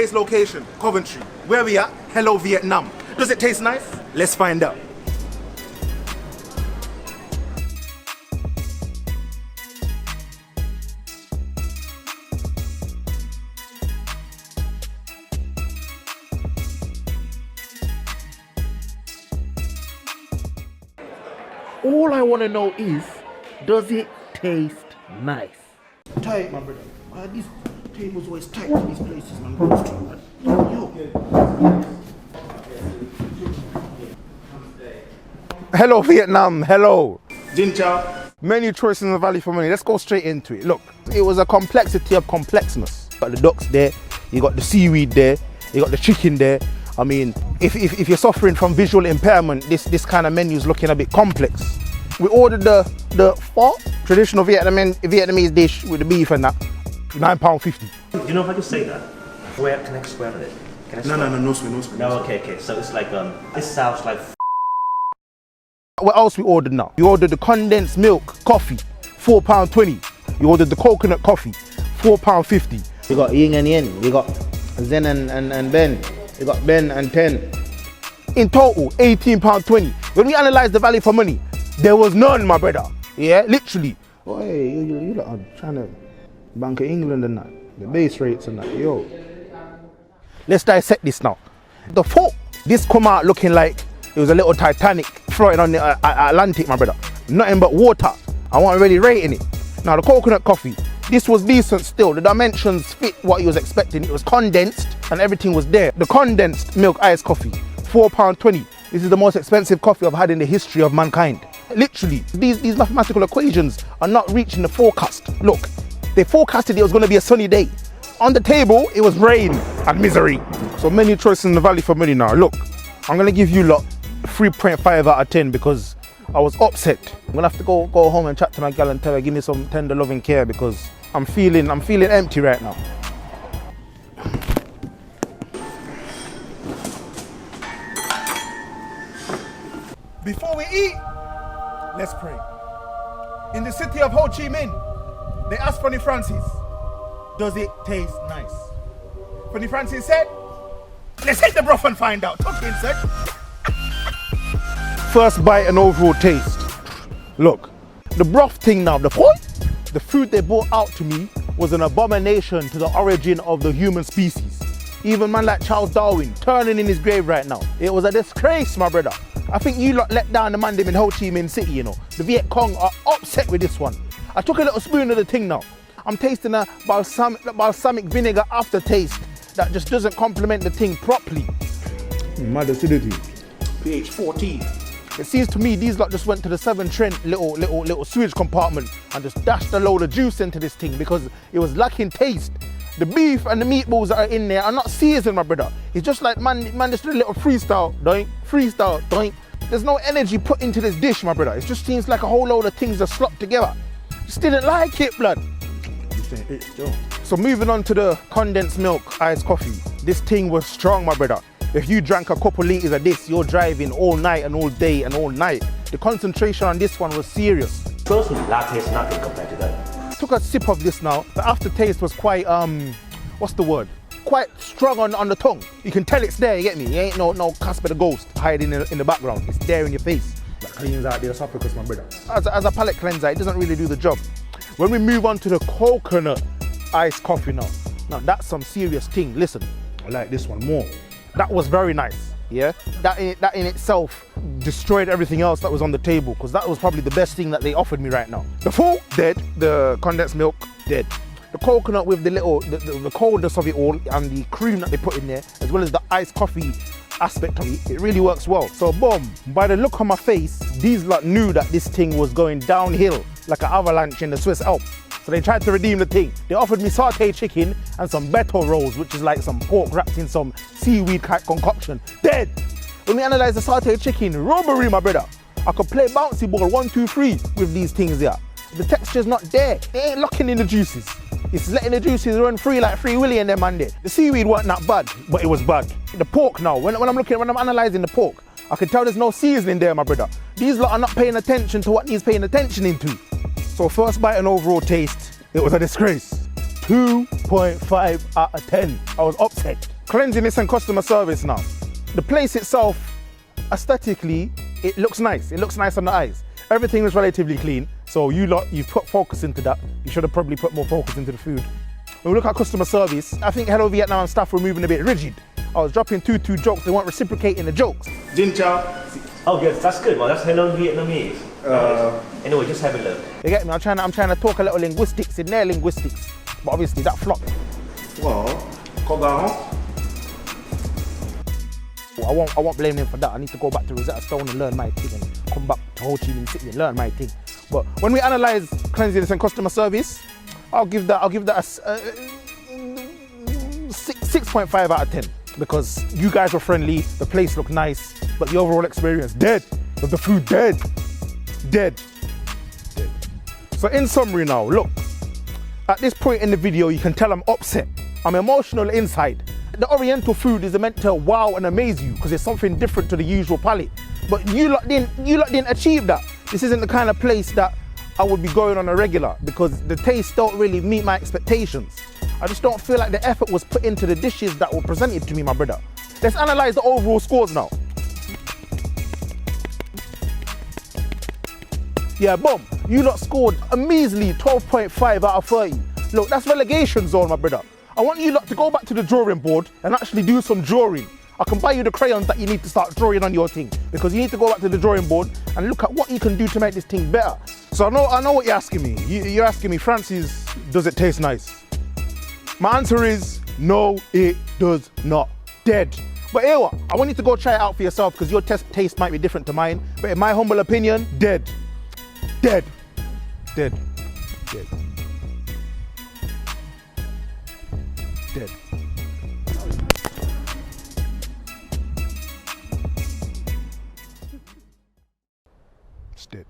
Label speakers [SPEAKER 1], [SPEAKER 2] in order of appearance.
[SPEAKER 1] base location, Coventry. Where we at? Hello, Vietnam. Does it taste nice? Let's find out.
[SPEAKER 2] All I want to know is, does it taste nice?
[SPEAKER 1] Tight, my brother. These tables always tight to these places, man. Yo.
[SPEAKER 3] Hello, Vietnam. Hello.
[SPEAKER 1] Jinja.
[SPEAKER 3] Menu choices in the value for money. Let's go straight into it. Look, it was a complexity of complexness. You got the ducks there, you got the seaweed there, you got the chicken there. I mean, if you're suffering from visual impairment, this kind of menu is looking a bit complex. We ordered the pho, traditional Vietnamese dish with the beef and that, £9.50.
[SPEAKER 4] Do you know if I can say that? Where can I explain it? Can I explain?
[SPEAKER 1] No sweet.
[SPEAKER 4] No, okay. So it's like this sounds like.
[SPEAKER 3] What else we ordered now? We ordered the condensed milk coffee, £4.20. We ordered the coconut coffee, £4.50.
[SPEAKER 2] We got yin and yin, we got zen and ben, we got ben and ten.
[SPEAKER 3] In total, £18.20. When we analysed the value for money, there was none, my brother. Yeah, literally.
[SPEAKER 2] Oh, hey, you lot are trying to Bank of England and that, the base rates and that, yo.
[SPEAKER 3] Let's dissect this now. The pho, this come out looking like it was a little Titanic floating on the Atlantic, my brother. Nothing but water. I wasn't really rating it. Now the coconut coffee, this was decent still. The dimensions fit what you was expecting. It was condensed and everything was there. The condensed milk iced coffee, £4.20. This is the most expensive coffee I've had in the history of mankind. Literally, these mathematical equations are not reaching the forecast. Look, they forecasted it was going to be a sunny day. On the table, it was rain and misery. So menu choices in the value for money now. Look, I'm going to give you lot 3.5 out of 10 because I was upset. I'm going to have to go home and chat to my gal and tell her, give me some tender loving care because I'm feeling empty right now.
[SPEAKER 1] Before we eat, let's pray. In the city of Ho Chi Minh, they asked Funny Francis, does it taste nice? Funny Francis said, let's hit the broth and find out. Okay, said.
[SPEAKER 3] First bite and overall taste. Look, the broth thing now, the food they brought out to me was an abomination to the origin of the human species. Even man like Charles Darwin turning in his grave right now. It was a disgrace, my brother. I think you lot let down the man them in Ho Chi Minh City, you know. The Viet Cong are upset with this one. I took a little spoon of the thing now. I'm tasting a balsamic vinegar aftertaste that just doesn't complement the thing properly.
[SPEAKER 2] Mad acidity.
[SPEAKER 1] pH 14.
[SPEAKER 3] It seems to me these lot just went to the Severn Trent little sewage compartment and just dashed a load of juice into this thing because it was lacking taste. The beef and the meatballs that are in there are not seasoned, my brother. It's just like man just did a little freestyle, doink. There's no energy put into this dish, my brother. It just seems like a whole load of things are slopped together. Just didn't like it, blood. So moving on to the condensed milk iced coffee. This thing was strong, my brother. If you drank a couple litres of this, you're driving all night and all day and all night. The concentration on this one was serious.
[SPEAKER 4] Personally, latte is nothing compared to that.
[SPEAKER 3] Took a sip of this now. The aftertaste was quite, what's the word? Quite strong on the tongue. You can tell it's there, you get me? It ain't no Casper the Ghost hiding in the background. It's there in your face.
[SPEAKER 2] That cleans out the esophagus, my brother.
[SPEAKER 3] As a palate cleanser, it doesn't really do the job. When we move on to the coconut iced coffee now that's some serious thing. Listen,
[SPEAKER 2] I like this one more.
[SPEAKER 3] that was very nice. Yeah, that in itself destroyed everything else that was on the table because that was probably the best thing that they offered me right now. The pho, dead. The condensed milk, dead. The coconut with the coldness of it all and the cream that they put in there, as well as the iced coffee aspect of it, it really works well. So boom, by the look on my face, these lot knew that this thing was going downhill like an avalanche in the Swiss Alps. So they tried to redeem the thing. They offered me sauteed chicken and some beto rolls, which is like some pork wrapped in some seaweed concoction. Dead! When we analyze the sauteed chicken, robbery, my brother. I could play bouncy ball 1, 2, 3 with these things here. The texture's not there. They ain't locking in the juices. It's letting the juices run free like Free Willy and them man there. The seaweed wasn't that bad, but it was bad. The pork now, when I'm analysing the pork, I can tell there's no seasoning there, my brother. These lot are not paying attention to what needs paying attention into. So first bite and overall taste, it was a disgrace. 2.5 out of 10. I was upset. Cleanliness and customer service now. The place itself, aesthetically, it looks nice. It looks nice on the eyes. Everything was relatively clean, so you've put focus into that. You should have probably put more focus into the food. When we look at customer service, I think Hello Vietnam staff were moving a bit rigid. I was dropping two jokes, they weren't reciprocating the jokes.
[SPEAKER 1] Jin Chow.
[SPEAKER 4] Oh, yes, that's good. Well, that's hello Vietnamese. Anyway, just have a look.
[SPEAKER 3] You get me? I'm trying to talk a little linguistics in their linguistics, but obviously that flopped.
[SPEAKER 1] Well, Kogan.
[SPEAKER 3] I won't blame them for that. I need to go back to Rosetta Stone and learn my thing and come back to Ho Chi Minh City and learn my thing. But when we analyze cleanliness and customer service, I'll give that a 6.5 out of 10 because you guys were friendly, the place looked nice, but the overall experience dead. But the food dead. So in summary now, look, at this point in the video, you can tell I'm upset. I'm emotional inside. The Oriental food is meant to wow and amaze you because it's something different to the usual palate. But you lot didn't achieve that. This isn't the kind of place that I would be going on a regular because the taste don't really meet my expectations. I just don't feel like the effort was put into the dishes that were presented to me, my brother. Let's analyze the overall scores now. Yeah, boom. You lot scored a measly 12.5 out of 30. Look, that's relegation zone, my brother. I want you lot to go back to the drawing board and actually do some drawing. I can buy you the crayons that you need to start drawing on your thing because you need to go back to the drawing board and look at what you can do to make this thing better. So I know what you're asking me. You're asking me, Francis, does it taste nice? My answer is no, it does not. Dead. But here what? I want you to go try it out for yourself because your taste might be different to mine. But in my humble opinion, dead. Dead. Dead. Dead. Dead. It's dead.